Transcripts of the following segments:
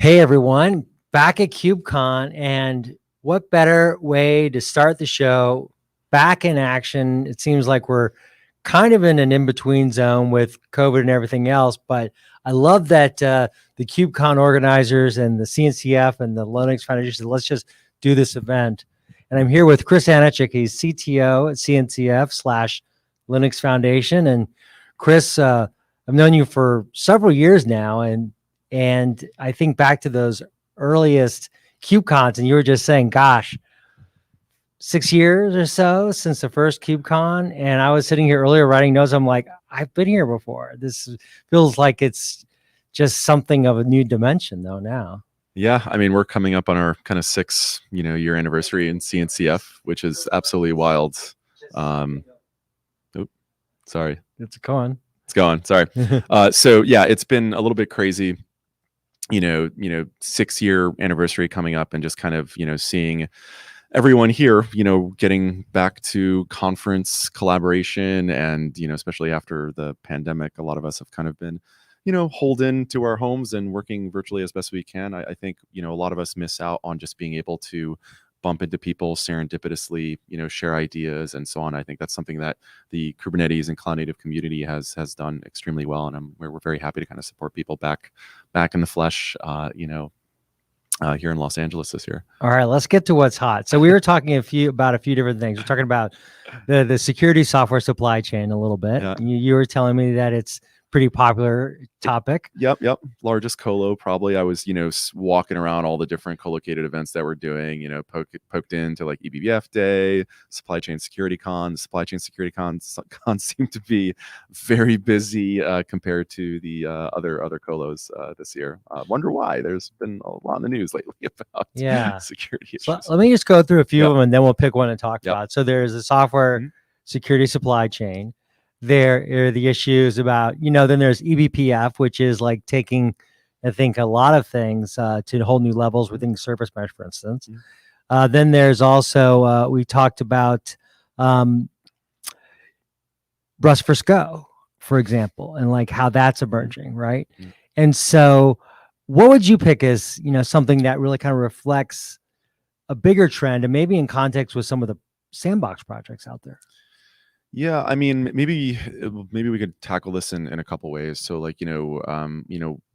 Hey everyone, back at KubeCon, and what better way to start the show back in action? It seems like we're kind of in an in-between zone with COVID and everything else, but I love that the KubeCon organizers and the CNCF and the Linux Foundation said, let's just do this event. And I'm here with Chris Aniszczyk. He's CTO at CNCF / Linux Foundation. And Chris, I've known you for several years now, and I think back to those earliest KubeCons, and you were just saying, gosh, 6 years or so since the first KubeCon. And I was sitting here earlier writing notes. I'm like, I've been here before. This feels like it's just something of a new dimension though now. Yeah, I mean, we're coming up on our kind of 6, year anniversary in CNCF, which is absolutely wild. Sorry. It's gone. It's gone. Sorry. So yeah, it's been a little bit crazy. 6-year anniversary coming up, and just kind of, seeing everyone here, getting back to conference collaboration, and, especially after the pandemic, a lot of us have kind of been, holden to our homes and working virtually as best we can. I think, a lot of us miss out on just being able to bump into people serendipitously, share ideas and so on. I think that's something that the Kubernetes and cloud native community has done extremely well, and we're very happy to kind of support people back in the flesh, here in Los Angeles this year. All right, let's get to what's hot. So we were talking about a few different things. We're talking about the security software supply chain a little bit. Yeah. You were telling me that it's pretty popular topic. Yep. Largest colo probably. I was, walking around all the different co-located events that we're doing, poked into like EBBF Day, Supply Chain Security Con. Supply Chain Security cons seem to be very busy compared to the other colos this year. Wonder why. There's been a lot in the news lately about security issues. So let me just go through a few of them, and then we'll pick one and talk about. So there's a software security supply chain. There are the issues about, then there's eBPF, which is like taking, I think, a lot of things to whole new levels within Service Mesh, for instance. Then there's also, we talked about Rust for SCO, for example, and like how that's emerging, right? And so what would you pick as, something that really kind of reflects a bigger trend, and maybe in context with some of the sandbox projects out there? Yeah, I mean, maybe we could tackle this in a couple ways. So like,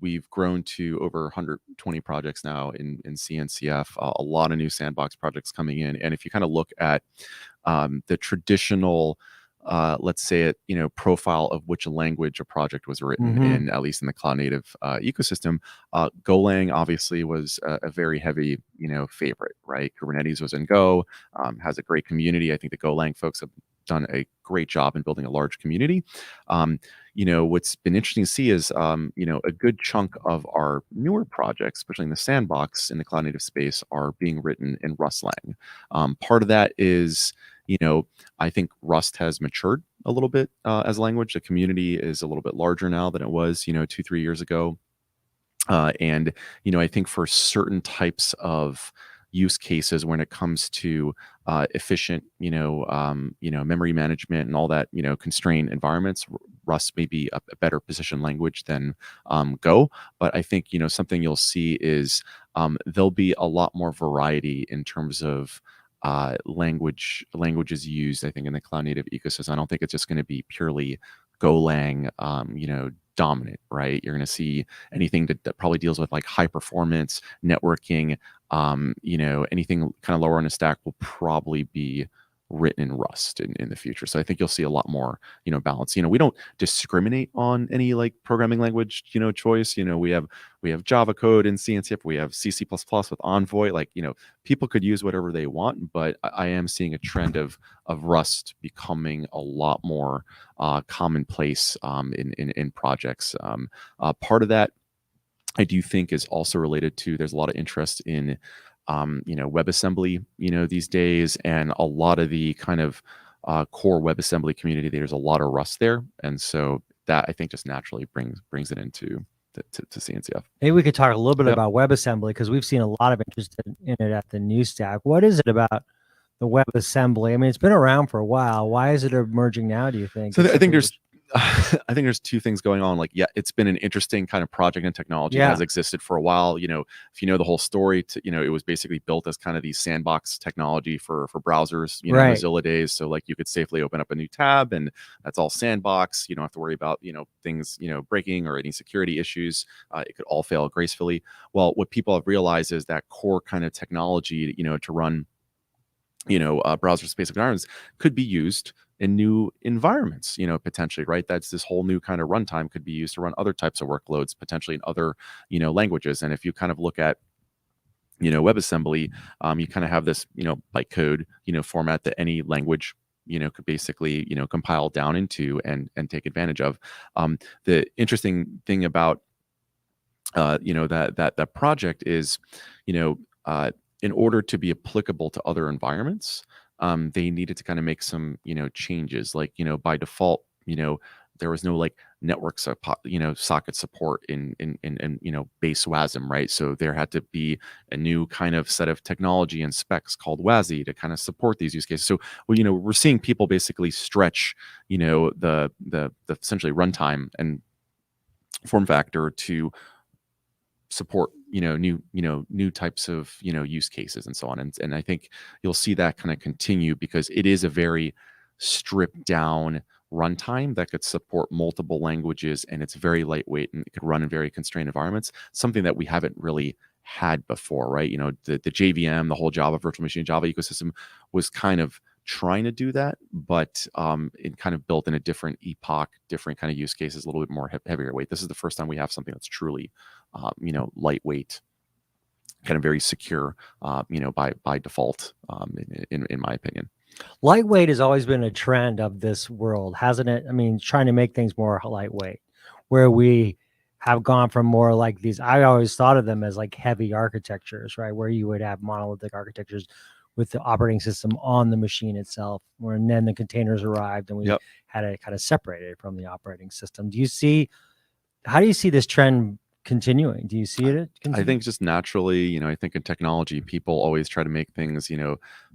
we've grown to over 120 projects now in CNCF, a lot of new sandbox projects coming in. And if you kind of look at the traditional, let's say it, profile of which language a project was written in, at least in the cloud native ecosystem, Golang obviously was a very heavy, favorite, right? Kubernetes was in Go, has a great community. I think the Golang folks have done a great job in building a large community. What's been interesting to see is, a good chunk of our newer projects, especially in the sandbox in the cloud native space, are being written in Rustlang. Part of that is, I think Rust has matured a little bit as a language. The community is a little bit larger now than it was, 2-3 years ago. And, I think for certain types of use cases when it comes to efficient, memory management and all that, constrained environments, Rust may be a better positioned language than Go. But I think, something you'll see is there'll be a lot more variety in terms of languages used, I think, in the cloud native ecosystem. I don't think it's just going to be purely Golang, dominant, right? You're going to see anything that probably deals with like high performance networking, anything kind of lower on the stack will probably be written in Rust in the future. So I think you'll see a lot more, balance. We don't discriminate on any like programming language, choice. We have Java code in CNCF, we have C++ with Envoy. Like, people could use whatever they want, but I am seeing a trend of Rust becoming a lot more commonplace in projects. Part of that I do think is also related to, there's a lot of interest in WebAssembly, these days, and a lot of the kind of core WebAssembly community, there's a lot of Rust there. And so that I think just naturally brings it into to CNCF. Maybe we could talk a little bit about WebAssembly, because we've seen a lot of interest in it at the new stack. What is it about the WebAssembly? I mean, it's been around for a while. Why is it emerging now, do you think? So I think there's I think there's two things going on. Like, yeah, it's been an interesting kind of project and technology that Yeah. has existed for a while. If you know the whole story, it was basically built as kind of the sandbox technology for browsers, in the Right. Mozilla days. So like you could safely open up a new tab and that's all sandbox. You don't have to worry about, things, breaking or any security issues. It could all fail gracefully. Well, what people have realized is that core kind of technology, to run browser space environments could be used in new environments, potentially, right? That's this whole new kind of runtime could be used to run other types of workloads, potentially in other, languages. And if you kind of look at, WebAssembly, you kind of have this, bytecode, format that any language, could basically, compile down into and take advantage of. The interesting thing about, that project is, in order to be applicable to other environments, they needed to kind of make some, changes. Like, by default, there was no like network socket support in base WASM, right? So there had to be a new kind of set of technology and specs called WASI to kind of support these use cases. So, we're seeing people basically stretch, the essentially runtime and form factor to support new types of use cases and so on, and I think you'll see that kind of continue because it is a very stripped down runtime that could support multiple languages, and it's very lightweight and it could run in very constrained environments, something that we haven't really had before, right? The JVM, the whole Java virtual machine Java ecosystem was kind of trying to do that, but it kind of built in a different epoch, different kind of use cases, a little bit more heavier weight. This is the first time we have something that's truly, lightweight, kind of very secure, by default, in my opinion. Lightweight has always been a trend of this world, hasn't it? I mean, trying to make things more lightweight, where we have gone from more like these. I always thought of them as like heavy architectures, right? Where you would have monolithic architectures with the operating system on the machine itself, and then the containers arrived and we Yep. had to kind of separate it from the operating system. How do you see this trend continuing? Do you see it I think just naturally, I think in technology, people always try to make things,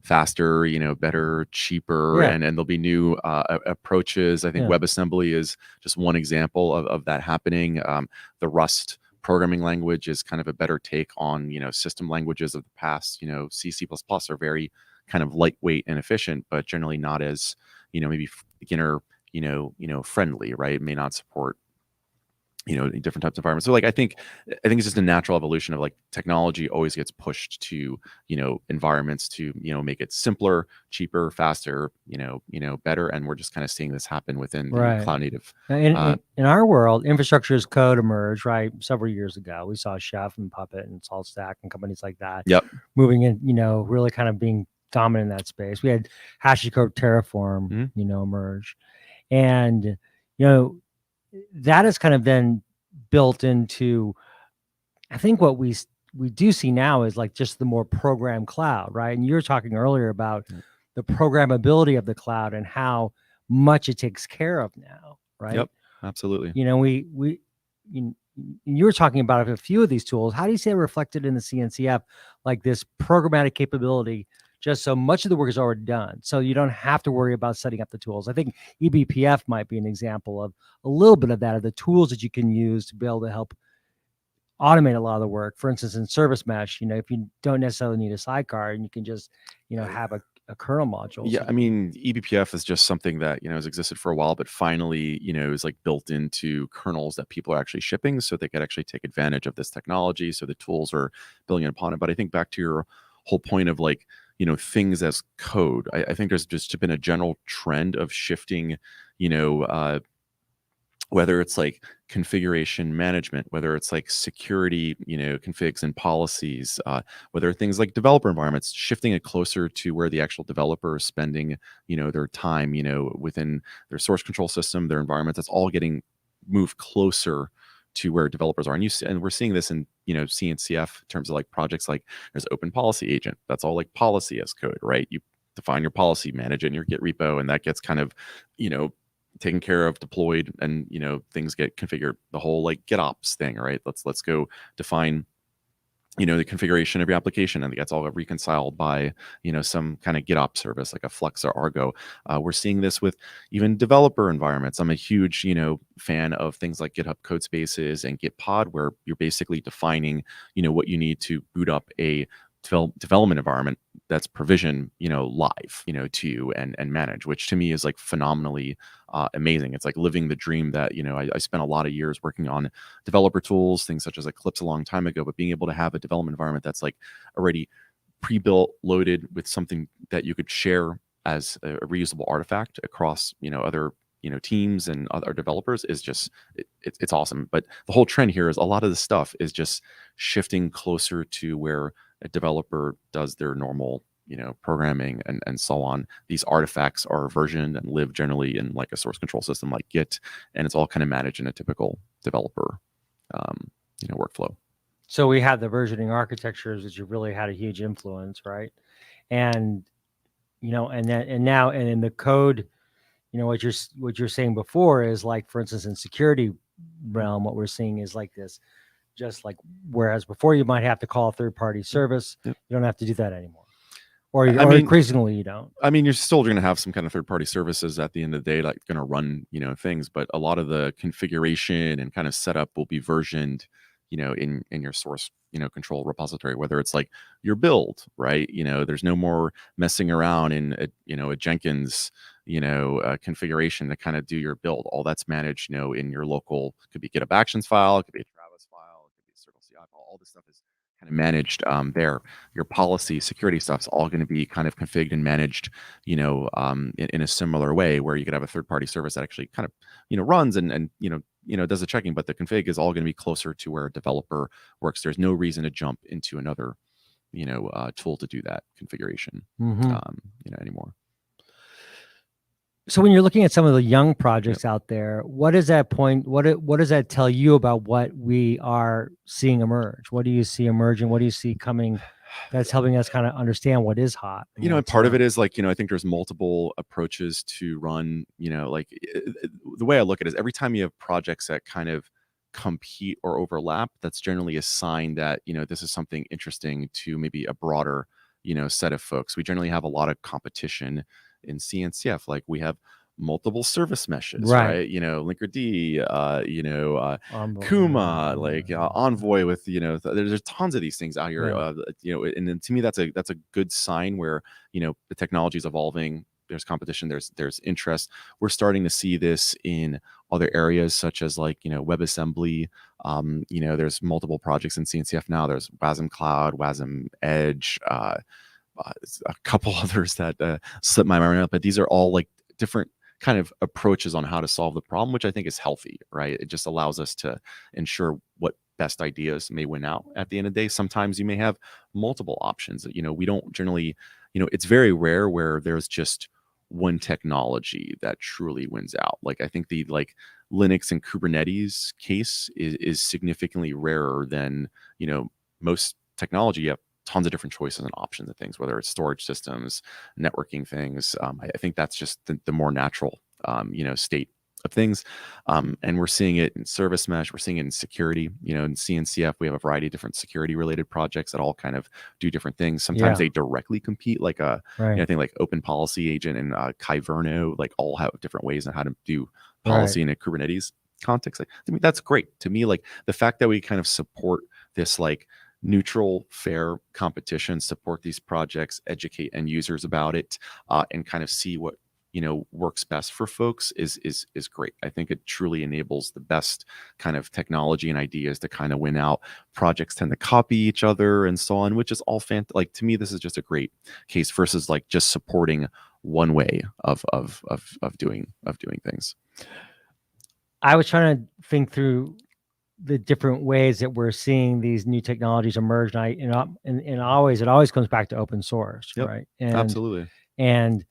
faster, better, cheaper, Yeah. and there'll be new approaches. I think Yeah. WebAssembly is just one example of that happening. The Rust programming language is kind of a better take on, system languages of the past. C, C++ are very kind of lightweight and efficient, but generally not as, maybe beginner, friendly, right? It may not support different types of environments. So like I think it's just a natural evolution of like technology always gets pushed to environments to make it simpler, cheaper, faster, better, and we're just kind of seeing this happen within the Right. cloud native. In our world, infrastructure as code emerged, right? Several years ago, we saw Chef and Puppet and SaltStack and companies like that Yep. moving in, really kind of being dominant in that space. We had HashiCorp Terraform, emerge, and that is kind of then built into, I think what we do see now is like just the more program cloud, right? And you were talking earlier about the programmability of the cloud and how much it takes care of now, right? Yep, absolutely. You were talking about a few of these tools. How do you see it reflected in the CNCF, like this programmatic capability? Just so much of the work is already done, so you don't have to worry about setting up the tools. I think eBPF might be an example of a little bit of that, of the tools that you can use to be able to help automate a lot of the work. For instance, in Service Mesh, if you don't necessarily need a sidecar and you can just, have a kernel module. Yeah, I mean, eBPF is just something that has existed for a while, but finally, is like built into kernels that people are actually shipping, so they could actually take advantage of this technology. So the tools are building upon it. But I think back to your whole point of like, things as code. I think there's just been a general trend of shifting, whether it's like configuration management, whether it's like security, configs and policies, whether things like developer environments, shifting it closer to where the actual developer is spending, their time, within their source control system, their environments. That's all getting moved closer to where developers are. And we're seeing this in, CNCF in terms of like projects like there's open policy agent. That's all like policy as code, right? You define your policy, manage it in your Git repo, and that gets kind of, taken care of, deployed, and things get configured. The whole like GitOps thing, right? Let's go define the configuration of your application, and it gets all reconciled by some kind of GitOps service like a Flux or Argo. We're seeing this with even developer environments. I'm a huge fan of things like GitHub Codespaces and Gitpod, where you're basically defining what you need to boot up a development environment that's provisioned live to you and manage, which to me is like phenomenally amazing. It's like living the dream that I spent a lot of years working on developer tools, things such as Eclipse a long time ago, but being able to have a development environment that's like already pre-built, loaded with something that you could share as a reusable artifact across other teams and other developers is just it's awesome. But the whole trend here is a lot of the stuff is just shifting closer to where a developer does their normal programming and so on. These artifacts are versioned and live generally in like a source control system like Git, and it's all kind of managed in a typical developer workflow. So we had the versioning architectures that you really had a huge influence, right? And now in the code, what you're saying before is like, for instance, in security realm, what we're seeing is like this, just like whereas before you might have to call a third-party service, Yep. you don't have to do that anymore, or increasingly you don't. I mean, you're still going to have some kind of third-party services at the end of the day, like going to run things, but a lot of the configuration and kind of setup will be versioned in your source control repository, whether it's like your build, right? There's no more messing around in a Jenkins configuration to kind of do your build. All that's managed in your local, could be GitHub Actions file, it could be a Travis file, it could be a Circle CI file. All this stuff is kind of managed there. Your policy security stuff is all going to be kind of configured and managed in a similar way, where you could have a third-party service that actually kind of runs and does the checking, but the config is all going to be closer to where a developer works. There's no reason to jump into another tool to do that configuration anymore. So when you're looking at some of the young projects out there, what is that point? What does that tell you about what we are seeing emerge? What do you see emerging? What do you see coming that's helping us kind of understand what is hot? And part of it is like, I think there's multiple approaches to run, like the way I look at it is every time you have projects that kind of compete or overlap, that's generally a sign that, this is something interesting to maybe a broader, set of folks. We generally have a lot of competition in CNCF. Like we have multiple service meshes, right? Linkerd, Kuma, like Envoy with, there's tons of these things out here. And then to me, that's a good sign where, the technology is evolving. There's competition, there's interest. We're starting to see this in other areas such as like, WebAssembly. There's multiple projects in CNCF now. There's WASM Cloud, WASM Edge, a couple others that slip my mind, but these are all like different kind of approaches on how to solve the problem, which I think is healthy, right? It just allows us to ensure what best ideas may win out at the end of the day. Sometimes you may have multiple options that, we don't generally, it's very rare where there's just one technology that truly wins out. Like I think the Linux and Kubernetes case is significantly rarer than, most technology. You have tons of different choices and options of things, whether it's storage systems, networking things. I think that's just the more natural, state of things. And we're seeing it in service mesh. We're seeing it in security. In CNCF, we have a variety of different security related projects that all kind of do different things. Sometimes they directly compete, like I think like Open Policy Agent and Kyverno, like all have different ways on how to do policy in a Kubernetes context. Like, I mean, that's great to me. Like the fact that we kind of support this, like neutral, fair competition, support these projects, educate end users about it, and kind of see what works best for folks is great. I think it truly enables the best kind of technology and ideas to kind of win out. Projects tend to copy each other and so on, which is all like to me, this is just a great case versus like just supporting one way of doing things. I was trying to think through the different ways that we're seeing these new technologies emerge, and it always comes back to open source, right? And absolutely. And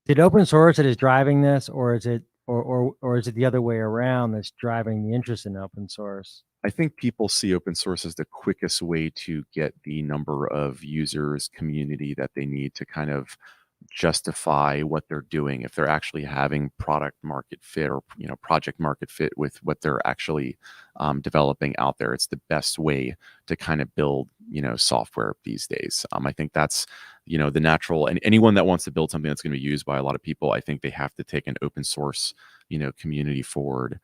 is it open source that is driving this, or is it the other way around that's driving the interest in open source? I think people see open source as the quickest way to get the number of users, community that they need to kind of justify what they're doing, if they're actually having product market fit or project market fit with what they're actually developing out there. It's the best way to kind of build software these days. I think that's the natural, and anyone that wants to build something that's going to be used by a lot of people, I think they have to take an open source community forward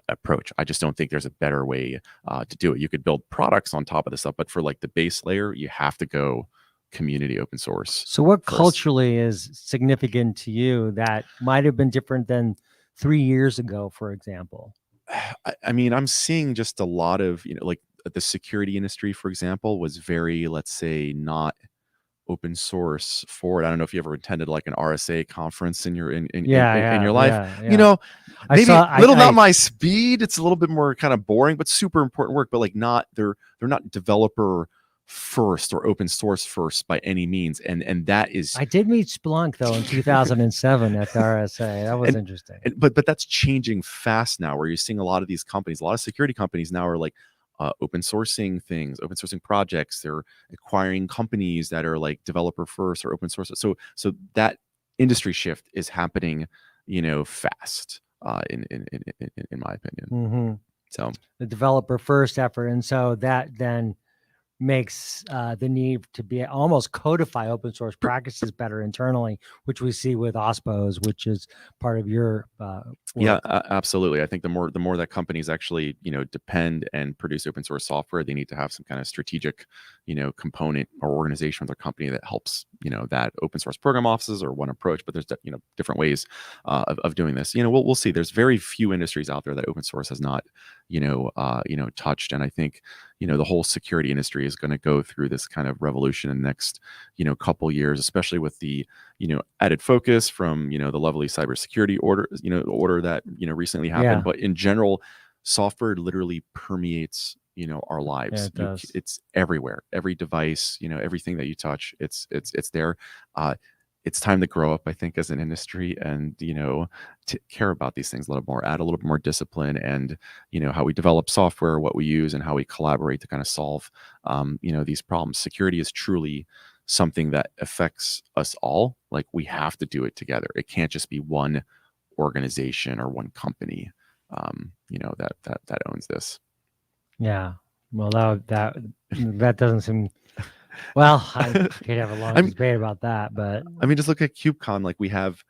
approach. I just don't think there's a better way to do it. You could build products on top of this stuff, but for like the base layer, you have to go community open source. So what first. culturally is significant to you that might have been different than 3 years ago, for example? I mean, I'm seeing just a lot of, like the security industry, for example, was very, let's say, not open source forward. I don't know if you ever attended like an RSA conference in your in your life. Yeah. Maybe not my speed. It's a little bit more kind of boring, but super important work. But like they're not developer first or open source first by any means. And that is, I did meet Splunk though in 2007 at the RSA. That was interesting. But that's changing fast now, where you're seeing a lot of these companies, a lot of security companies now are like open sourcing things, open sourcing projects. They're acquiring companies that are like developer first or open source. So that industry shift is happening, fast, in my opinion. Mm-hmm. So the developer first effort, and so that then makes the need to be almost codify open source practices better internally, which we see with OSPOs, which is part of your work. Yeah, absolutely. I think the more that companies actually depend and produce open source software, they need to have some kind of strategic component or organization of their company that helps that open source program offices or one approach. But there's different ways of doing this. We'll see. There's very few industries out there that open source has not touched, and I think the whole security industry is going to go through this kind of revolution in the next couple years, especially with the added focus from the lovely cybersecurity order that recently happened. Yeah. But in general, software literally permeates our lives. Yeah, it does. It's everywhere, every device, everything that you touch, it's there. It's time to grow up, I think, as an industry, and to care about these things a little more, add a little bit more discipline, and how we develop software, what we use, and how we collaborate to kind of solve these problems. Security is truly something that affects us all. Like, we have to do it together. It can't just be one organization or one company that owns this. Yeah. Well, that doesn't seem. Well, I could have a long debate about that, but I mean, just look at KubeCon. Like, we have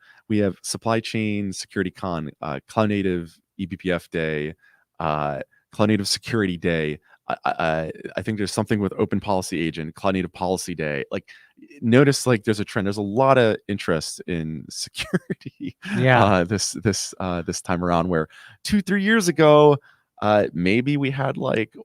supply chain security con, cloud native eBPF day, cloud native security day. I think there's something with open policy agent, cloud native policy day. Like, notice like there's a trend. There's a lot of interest in security. Yeah. This time around, where 2-3 years ago, maybe we had like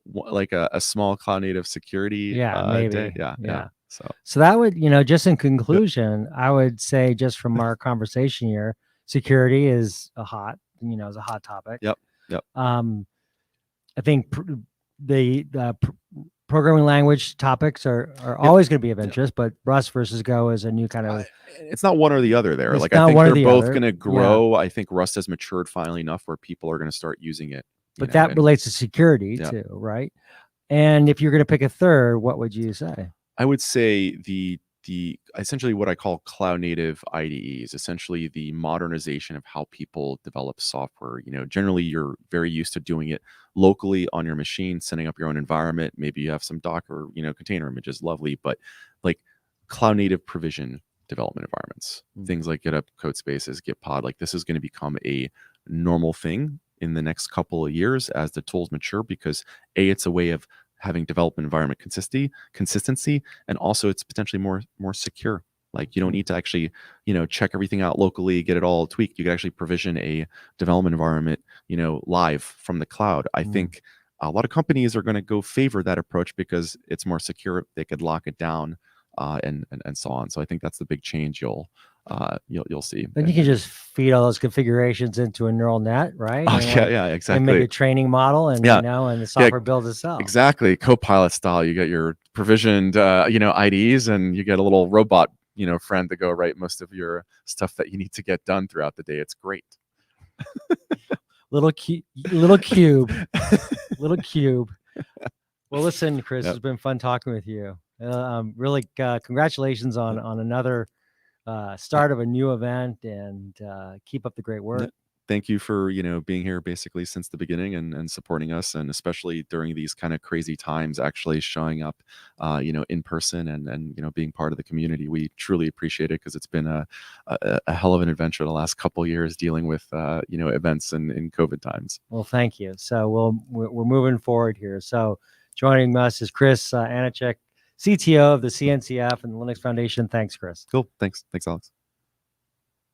a small cloud native security maybe day. Yeah. So that would, just in conclusion, I would say, just from our conversation here, security is a hot topic. Yep. I think the programming language topics are always going to be of interest, but Rust versus Go is a new kind of. It's not one or the other there. It's like, I think one or they're the both other. going to grow. I think Rust has matured finally enough where people are going to start using it. But that relates to security too, right? And if you're going to pick a third, what would you say? I would say the essentially what I call cloud native IDEs, essentially the modernization of how people develop software. Generally you're very used to doing it locally on your machine, setting up your own environment. Maybe you have some Docker, container images, lovely, but like cloud native provision development environments, things like GitHub Codespaces, Gitpod, like this is going to become a normal thing in the next couple of years as the tools mature, because it's a way of having development environment consistency, and also it's potentially more secure. Like, you don't need to actually check everything out locally, get it all tweaked. You can actually provision a development environment live from the cloud. I think a lot of companies are going to go favor that approach because it's more secure. They could lock it down and so on. So I think that's the big change you'll see. Then you can just feed all those configurations into a neural net, right? Oh, yeah, exactly. And make a training model, and and the software builds itself. Exactly, Copilot style. You get your provisioned IDEs, and you get a little robot friend to go write most of your stuff that you need to get done throughout the day. It's great. little cube. Well, listen, Chris, it's been fun talking with you. Really, congratulations on another start of a new event, and keep up the great work. Thank you for, being here basically since the beginning and supporting us, and especially during these kind of crazy times, actually showing up, in person and being part of the community. We truly appreciate it, because it's been a hell of an adventure the last couple years dealing with, events in COVID times. Well, thank you. So we're moving forward here. So joining us is Chris Aniszczyk, CTO of the CNCF and the Linux Foundation. Thanks, Chris. Cool. Thanks, Alex.